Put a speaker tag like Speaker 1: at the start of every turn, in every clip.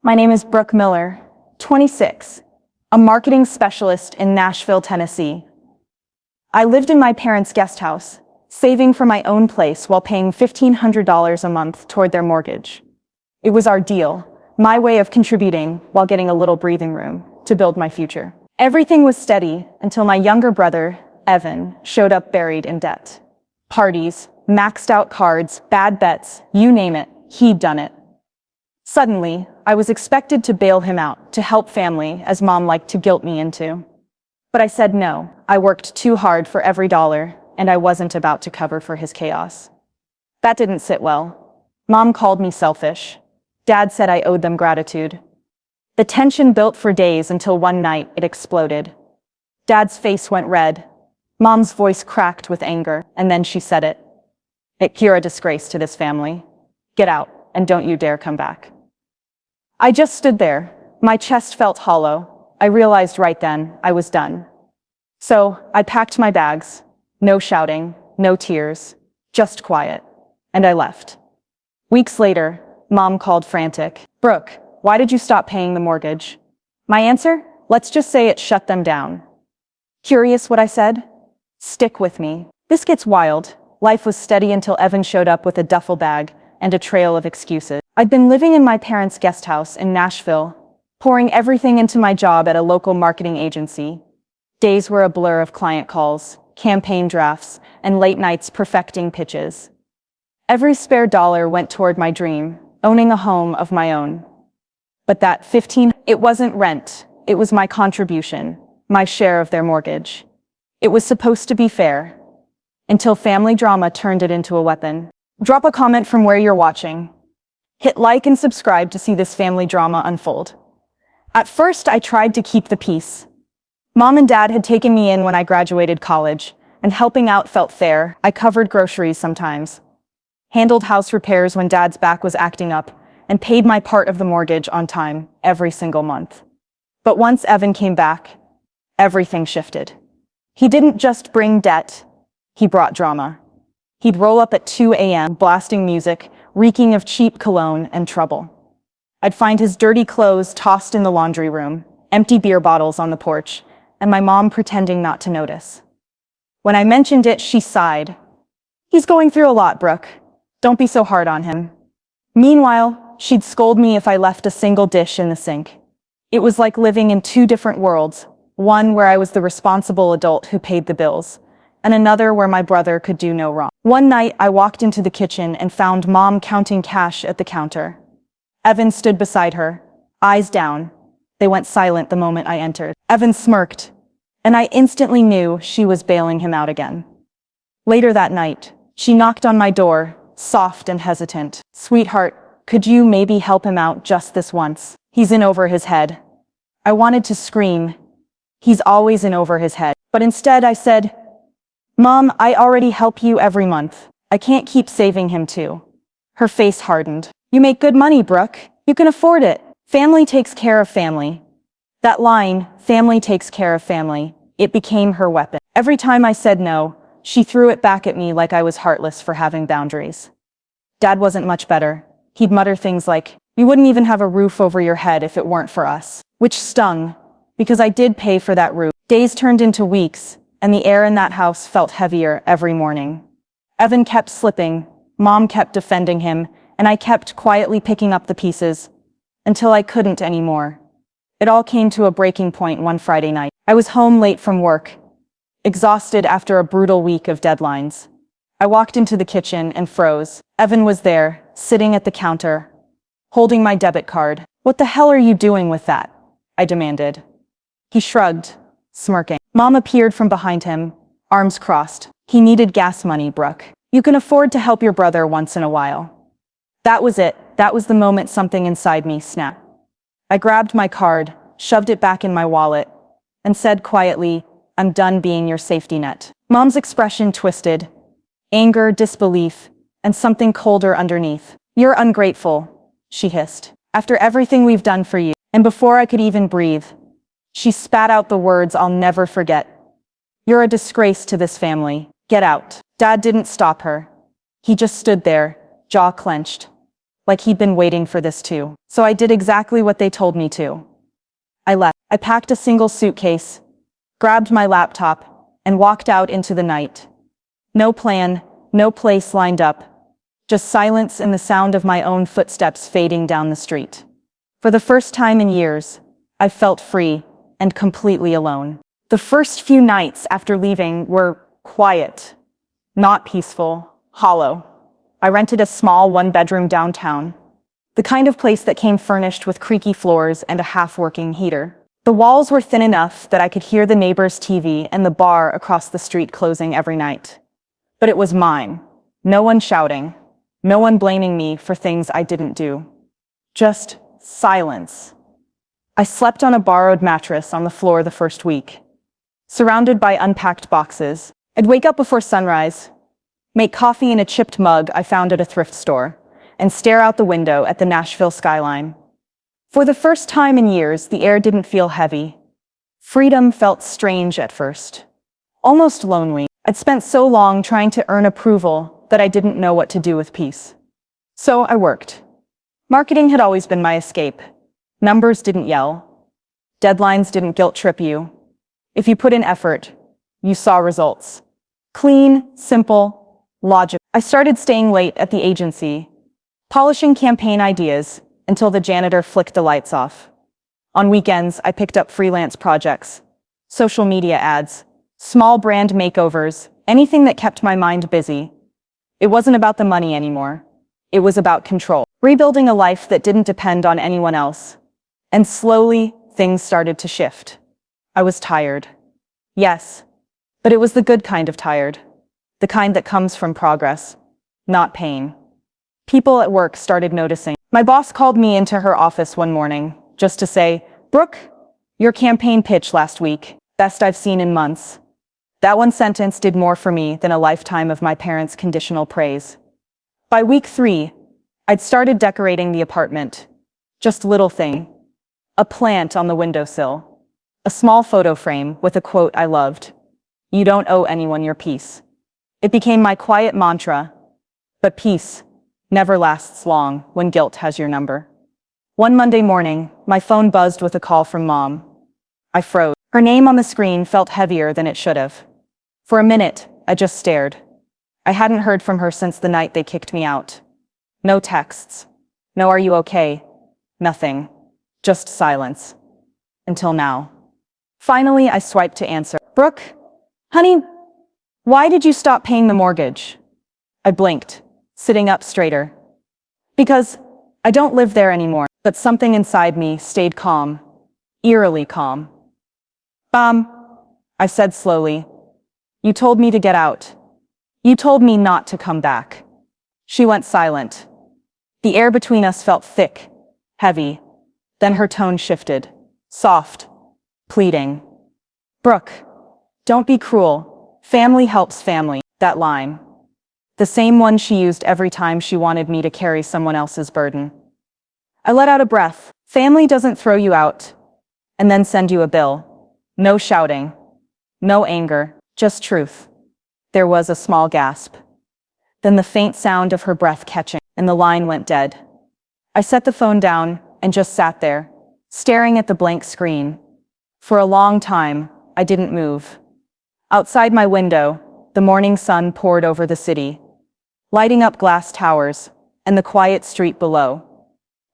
Speaker 1: My name is Brooke Miller, 26, a marketing specialist in Nashville, Tennessee. I lived in my parents' guest house, saving for my own place while paying $1,500 a month toward their mortgage. It was our deal, my way of contributing while getting a little breathing room to build my future. Everything was steady until my younger brother, Evan, showed up buried in debt. Parties, maxed out cards, bad bets, you name it, he'd done it. Suddenly, I was expected to bail him out, to help family, as Mom liked to guilt me into. But I said no. I worked too hard for every dollar, and I wasn't about to cover for his chaos. That didn't sit well. Mom called me selfish. Dad said I owed them gratitude. The tension built for days until one night it exploded. Dad's face went red. Mom's voice cracked with anger, and then she said it. "You're a disgrace to this family. Get out, and don't you dare come back." I just stood there. My chest felt hollow. I realized right then I was done. So I packed my bags. No shouting, no tears, just quiet. And I left. Weeks later, Mom called frantic. "Brooke, why did you stop paying the mortgage?" My answer? Let's just say it shut them down. Curious what I said? Stick with me. This gets wild. Life was steady until Evan showed up with a duffel bag and a trail of excuses. I'd been living in my parents' guest house in Nashville, pouring everything into my job at a local marketing agency. Days were a blur of client calls, campaign drafts, and late nights perfecting pitches. Every spare dollar went toward my dream, owning a home of my own. But that it wasn't rent, it was my contribution, my share of their mortgage. It was supposed to be fair, until family drama turned it into a weapon. Drop a comment from where you're watching. Hit like and subscribe to see this family drama unfold. At first, I tried to keep the peace. Mom and Dad had taken me in when I graduated college, and helping out felt fair. I covered groceries sometimes, handled house repairs when Dad's back was acting up, and paid my part of the mortgage on time every single month. But once Evan came back, everything shifted. He didn't just bring debt, he brought drama. He'd roll up at 2 a.m., blasting music, reeking of cheap cologne and trouble. I'd find his dirty clothes tossed in the laundry room, empty beer bottles on the porch, and my mom pretending not to notice. When I mentioned it, she sighed. "He's going through a lot, Brooke. Don't be so hard on him." Meanwhile, she'd scold me if I left a single dish in the sink. It was like living in two different worlds, one where I was the responsible adult who paid the bills, and another where my brother could do no wrong. One night, I walked into the kitchen and found Mom counting cash at the counter. Evan stood beside her, eyes down. They went silent the moment I entered. Evan smirked, and I instantly knew she was bailing him out again. Later that night, she knocked on my door, soft and hesitant. "Sweetheart, could you maybe help him out just this once? He's in over his head." I wanted to scream. He's always in over his head. But instead I said, "Mom, I already help you every month. I can't keep saving him too." Her face hardened. "You make good money, Brooke. You can afford it. Family takes care of family." That line, family takes care of family, it became her weapon. Every time I said no, she threw it back at me like I was heartless for having boundaries. Dad wasn't much better. He'd mutter things like, "You wouldn't even have a roof over your head if it weren't for us," which stung, because I did pay for that roof. Days turned into weeks, and the air in that house felt heavier every morning. Evan kept slipping, Mom kept defending him, and I kept quietly picking up the pieces, until I couldn't anymore. It all came to a breaking point one Friday night. I was home late from work, exhausted after a brutal week of deadlines. I walked into the kitchen and froze. Evan was there, sitting at the counter, holding my debit card. "What the hell are you doing with that?" I demanded. He shrugged, smirking. Mom appeared from behind him, arms crossed. "He needed gas money, Brooke. You can afford to help your brother once in a while." That was it. That was the moment something inside me snapped. I grabbed my card, shoved it back in my wallet, and said quietly, "I'm done being your safety net." Mom's expression twisted. Anger, disbelief, and something colder underneath. "You're ungrateful," she hissed. "After everything we've done for you." And before I could even breathe, she spat out the words I'll never forget. "You're a disgrace to this family. Get out." Dad didn't stop her. He just stood there, jaw clenched. like he'd been waiting for this too. So I did exactly what they told me to. I left. I packed a single suitcase, grabbed my laptop, and walked out into the night. No plan, no place lined up, just silence and the sound of my own footsteps fading down the street. For the first time in years, I felt free and completely alone. The first few nights after leaving were quiet, not peaceful, hollow. I rented a small one-bedroom downtown, the kind of place that came furnished with creaky floors and a half-working heater. The walls were thin enough that I could hear the neighbor's TV and the bar across the street closing every night. But it was mine. No one shouting, no one blaming me for things I didn't do. Just silence. I slept on a borrowed mattress on the floor the first week, surrounded by unpacked boxes. I'd wake up before sunrise, make coffee in a chipped mug I found at a thrift store, and stare out the window at the Nashville skyline. For the first time in years, the air didn't feel heavy. Freedom felt strange at first, almost lonely. I'd spent so long trying to earn approval that I didn't know what to do with peace. So I worked. Marketing had always been my escape. Numbers didn't yell. Deadlines didn't guilt trip you. If you put in effort, you saw results. Clean, simple, logical. I started staying late at the agency, polishing campaign ideas until the janitor flicked the lights off. On weekends, I picked up freelance projects, social media ads, small brand makeovers, anything that kept my mind busy. It wasn't about the money anymore. It was about control. Rebuilding a life that didn't depend on anyone else. And slowly, things started to shift. I was tired. Yes, but it was the good kind of tired. The kind that comes from progress, not pain. People at work started noticing. My boss called me into her office one morning, just to say, "Brooke, your campaign pitch last week, best I've seen in months." That one sentence did more for me than a lifetime of my parents' conditional praise. By week 3, I'd started decorating the apartment. Just a little thing. A plant on the windowsill. A small photo frame with a quote I loved. "You don't owe anyone your peace." It became my quiet mantra. But peace never lasts long when guilt has your number. One Monday morning, my phone buzzed with a call from Mom. I froze. Her name on the screen felt heavier than it should have. For a minute, I just stared. I hadn't heard from her since the night they kicked me out. No texts. No "are you okay?" Nothing. Just silence. Until now. Finally, I swiped to answer. "Brooke, honey, why did you stop paying the mortgage?" I blinked, sitting up straighter. "Because I don't live there anymore." But something inside me stayed calm, eerily calm. "Mom," I said slowly, "you told me to get out. You told me not to come back." She went silent. The air between us felt thick, heavy. Then her tone shifted, soft, pleading. "Brooke, don't be cruel. Family helps family." That line. The same one she used every time she wanted me to carry someone else's burden. I let out a breath. Family doesn't throw you out and then send you a bill. No shouting. No anger. Just truth. There was a small gasp. Then the faint sound of her breath catching, and the line went dead. I set the phone down and just sat there, staring at the blank screen. For a long time, I didn't move. Outside my window, the morning sun poured over the city, lighting up glass towers and the quiet street below.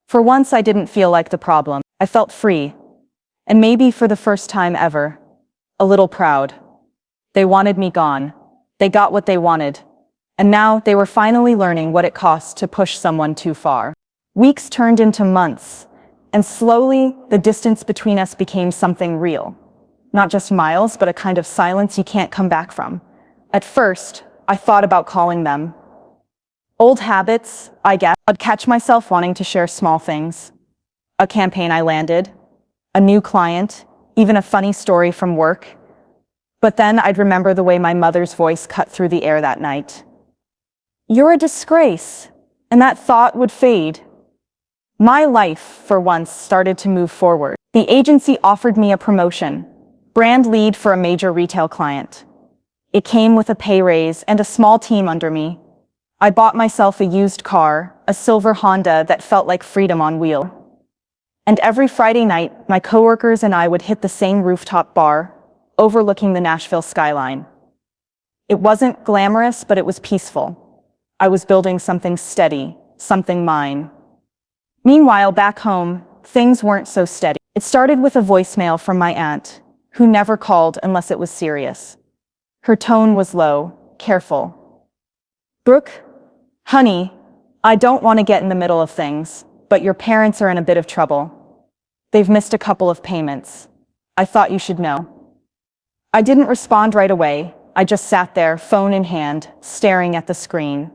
Speaker 1: For once, I didn't feel like the problem. I felt free, and maybe for the first time ever, a little proud. They wanted me gone. They got what they wanted. And now they were finally learning what it costs to push someone too far. Weeks turned into months, and slowly the distance between us became something real. Not just miles, but a kind of silence you can't come back from. At first, I thought about calling them. Old habits, I guess. I'd catch myself wanting to share small things. A campaign I landed, a new client, even a funny story from work. But then I'd remember the way my mother's voice cut through the air that night. "You're a disgrace," and that thought would fade. My life, for once, started to move forward. The agency offered me a promotion, brand lead for a major retail client. It came with a pay raise and a small team under me. I bought myself a used car, a silver Honda that felt like freedom on wheels. And every Friday night, my coworkers and I would hit the same rooftop bar, overlooking the Nashville skyline. It wasn't glamorous, but it was peaceful. I was building something steady, something mine. Meanwhile, back home, things weren't so steady. It started with a voicemail from my aunt, who never called unless it was serious. Her tone was low, careful. "Brooke, honey, I don't want to get in the middle of things, but your parents are in a bit of trouble. They've missed a couple of payments. I thought you should know." I didn't respond right away. I just sat there, phone in hand, staring at the screen.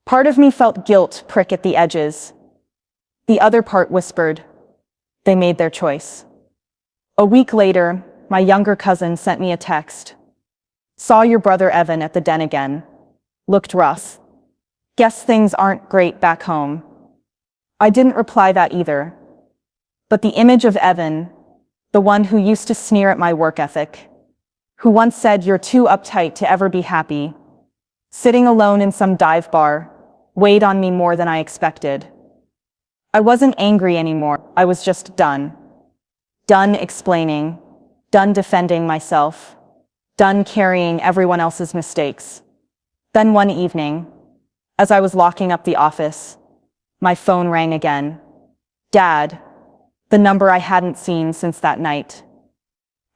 Speaker 1: Part of me felt guilt prick at the edges. The other part whispered, they made their choice. A week later, my younger cousin sent me a text. "Saw your brother Evan at the den again. Looked rough. Guess things aren't great back home." I didn't reply that either. But the image of Evan, the one who used to sneer at my work ethic, who once said you're too uptight to ever be happy, sitting alone in some dive bar, weighed on me more than I expected. I wasn't angry anymore. I was just done. Done explaining, done defending myself, done carrying everyone else's mistakes. Then one evening, as I was locking up the office, my phone rang again. Dad, the number I hadn't seen since that night.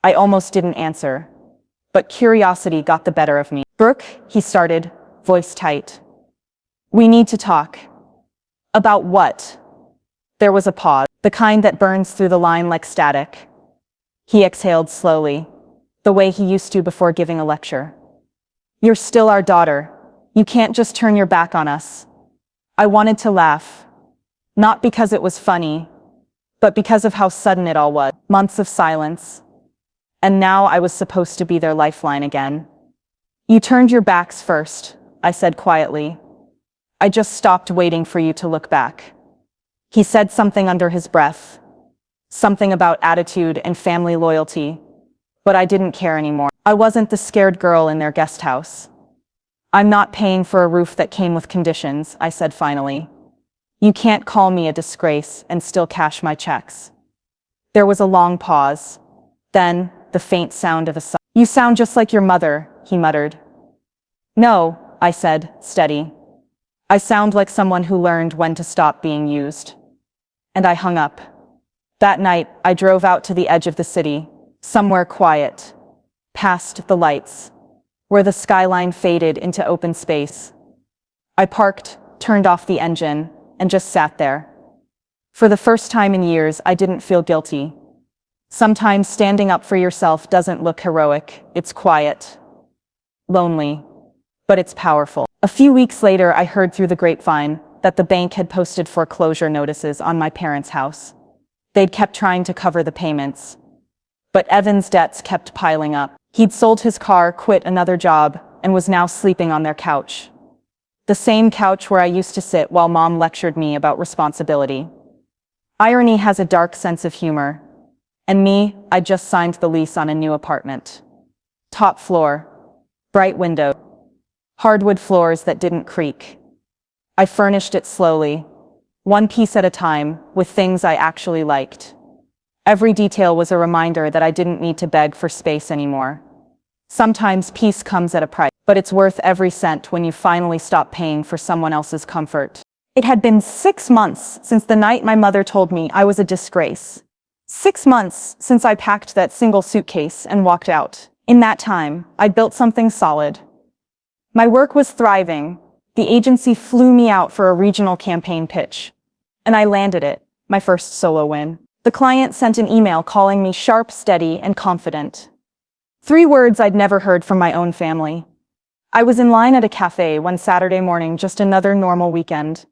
Speaker 1: I almost didn't answer, but curiosity got the better of me. "Brooke," he started, voice tight. "We need to talk." "About what?" There was a pause, the kind that burns through the line like static. He exhaled slowly, the way he used to before giving a lecture. "You're still our daughter. You can't just turn your back on us." I wanted to laugh, not because it was funny, but because of how sudden it all was. Months of silence. And now I was supposed to be their lifeline again. "You turned your backs first," I said quietly. "I just stopped waiting for you to look back." He said something under his breath, something about attitude and family loyalty, but I didn't care anymore. I wasn't the scared girl in their guest house. "I'm not paying for a roof that came with conditions," I said finally. "You can't call me a disgrace and still cash my checks." There was a long pause. Then, the faint sound of a sigh. "You sound just like your mother," he muttered. "No," I said, steady. "I sound like someone who learned when to stop being used." And I hung up. That night, I drove out to the edge of the city, somewhere quiet, past the lights, where the skyline faded into open space. I parked, turned off the engine, and just sat there. For the first time in years, I didn't feel guilty. Sometimes standing up for yourself doesn't look heroic. It's quiet, lonely, but it's powerful. A few weeks later, I heard through the grapevine that the bank had posted foreclosure notices on my parents' house. They'd kept trying to cover the payments, but Evan's debts kept piling up. He'd sold his car, quit another job, and was now sleeping on their couch. The same couch where I used to sit while Mom lectured me about responsibility. Irony has a dark sense of humor. And me, I just signed the lease on a new apartment. Top floor, bright window, hardwood floors that didn't creak. I furnished it slowly, one piece at a time, with things I actually liked. Every detail was a reminder that I didn't need to beg for space anymore. Sometimes peace comes at a price, but it's worth every cent when you finally stop paying for someone else's comfort. It had been 6 months since the night my mother told me I was a disgrace. 6 months since I packed that single suitcase and walked out. In that time, I'd built something solid. My work was thriving. The agency flew me out for a regional campaign pitch, and I landed it, my first solo win. The client sent an email calling me sharp, steady, and confident. 3 words I'd never heard from my own family. I was in line at a cafe one Saturday morning, just another normal weekend,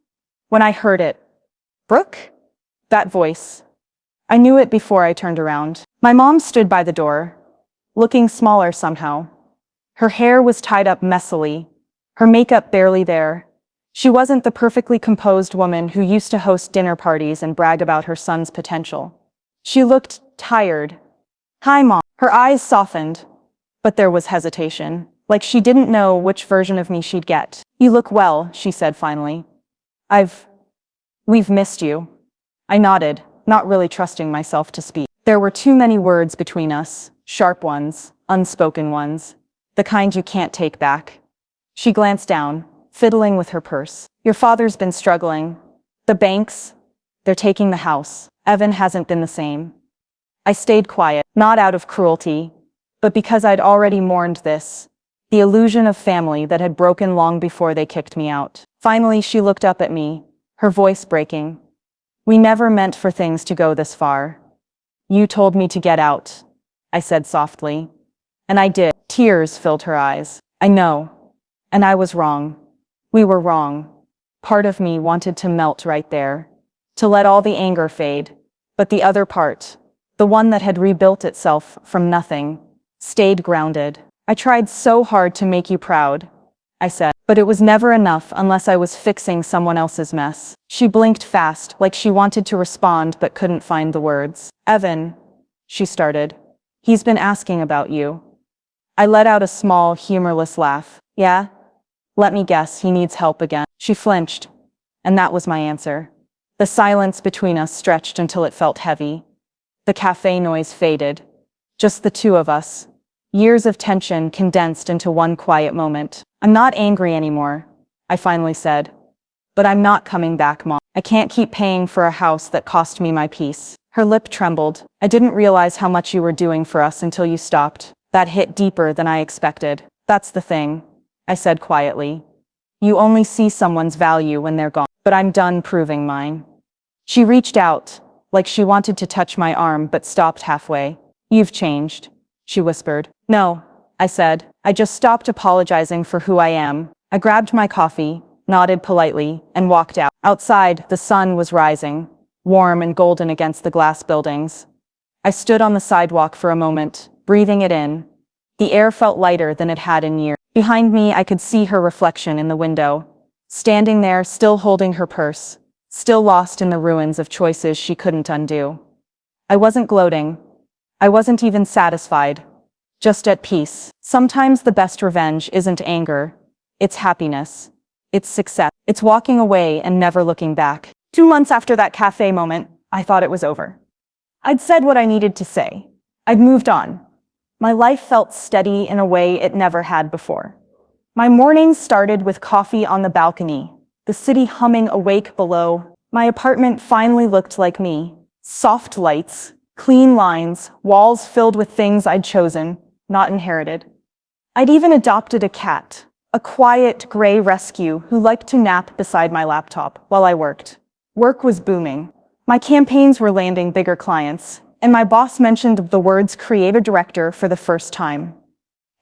Speaker 1: when I heard it. "Brooke?" That voice. I knew it before I turned around. My mom stood by the door, looking smaller somehow. Her hair was tied up messily, her makeup barely there. She wasn't the perfectly composed woman who used to host dinner parties and brag about her son's potential. She looked tired. "Hi, Mom." Her eyes softened, but there was hesitation, like she didn't know which version of me she'd get. "You look well," she said finally. We've missed you. I nodded, not really trusting myself to speak. There were too many words between us, sharp ones, unspoken ones, the kind you can't take back. She glanced down, fiddling with her purse. Your father's been struggling. The banks, they're taking the house. Evan hasn't been the same. I stayed quiet, not out of cruelty, but because I'd already mourned this, the illusion of family that had broken long before they kicked me out. Finally, she looked up at me, her voice breaking. We never meant for things to go this far. You told me to get out, I said softly. And I did. Tears filled her eyes. I know. And I was wrong. We were wrong. Part of me wanted to melt right there, to let all the anger fade. But the other part, the one that had rebuilt itself from nothing, stayed grounded. I tried so hard to make you proud, I said, but it was never enough unless I was fixing someone else's mess. She blinked fast, like she wanted to respond but couldn't find the words. Evan, she started. He's been asking about you. I let out a small, humorless laugh. Yeah? Let me guess, he needs help again. She flinched, and that was my answer. The silence between us stretched until it felt heavy. The cafe noise faded. Just the two of us. Years of tension condensed into one quiet moment. I'm not angry anymore, I finally said. But I'm not coming back, Mom. I can't keep paying for a house that cost me my peace. Her lip trembled. I didn't realize how much you were doing for us until you stopped. That hit deeper than I expected. That's the thing, I said quietly. You only see someone's value when they're gone. But I'm done proving mine. She reached out, like she wanted to touch my arm but stopped halfway. You've changed, she whispered. No, I said. I just stopped apologizing for who I am. I grabbed my coffee, nodded politely, and walked out. Outside, the sun was rising, warm and golden against the glass buildings. I stood on the sidewalk for a moment, breathing it in. The air felt lighter than it had in years. Behind me, I could see her reflection in the window, standing there, still holding her purse, still lost in the ruins of choices she couldn't undo. I wasn't gloating. I wasn't even satisfied. Just at peace. Sometimes the best revenge isn't anger. It's happiness. It's success. It's walking away and never looking back. 2 months after that cafe moment, I thought it was over. I'd said what I needed to say. I'd moved on. My life felt steady in a way it never had before. My mornings started with coffee on the balcony, the city humming awake below. My apartment finally looked like me. Soft lights, clean lines, walls filled with things I'd chosen, not inherited. I'd even adopted a cat, a quiet gray rescue who liked to nap beside my laptop while I worked. Work was booming. My campaigns were landing bigger clients, and my boss mentioned the words creative director for the first time.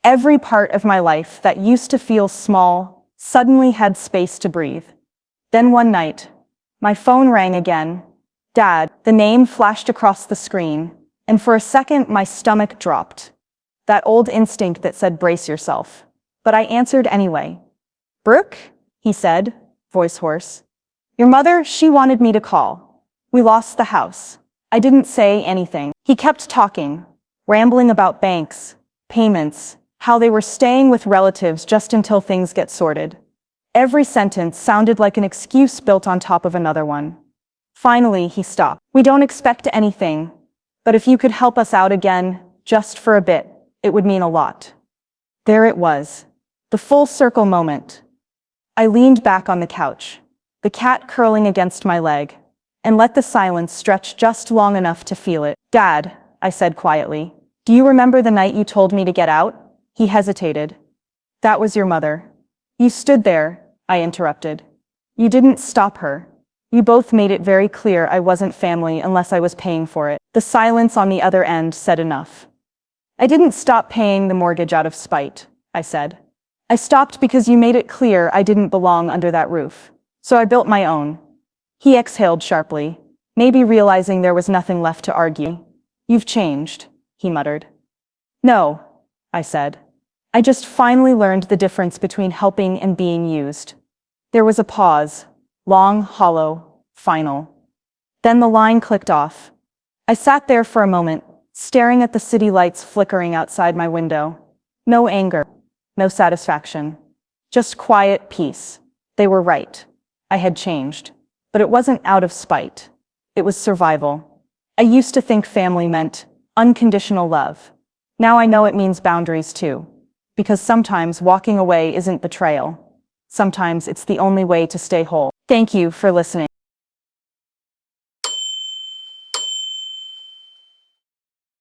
Speaker 1: Every part of my life that used to feel small suddenly had space to breathe. Then one night, my phone rang again. Dad, the name flashed across the screen, and for a second my stomach dropped. That old instinct that said brace yourself. But I answered anyway. Brooke, he said, voice hoarse. Your mother, she wanted me to call. We lost the house. I didn't say anything. He kept talking, rambling about banks, payments, how they were staying with relatives just until things get sorted. Every sentence sounded like an excuse built on top of another one. Finally, he stopped. We don't expect anything, but if you could help us out again, just for a bit, it would mean a lot. There it was, the full circle moment. I leaned back on the couch, the cat curling against my leg, and let the silence stretch just long enough to feel it. Dad, I said quietly, do you remember the night you told me to get out? He hesitated. That was your mother. You stood there, I interrupted. You didn't stop her. You both made it very clear I wasn't family unless I was paying for it. The silence on the other end said enough. I didn't stop paying the mortgage out of spite, I said. I stopped because you made it clear I didn't belong under that roof. So I built my own. He exhaled sharply, maybe realizing there was nothing left to argue. You've changed, he muttered. No, I said. I just finally learned the difference between helping and being used. There was a pause, long, hollow, final. Then the line clicked off. I sat there for a moment, staring at the city lights flickering outside my window. No anger, no satisfaction. Just quiet peace. They were right. I had changed. But it wasn't out of spite. It was survival. I used to think family meant unconditional love. Now I know it means boundaries too. Because sometimes walking away isn't betrayal. Sometimes it's the only way to stay whole. Thank you for listening.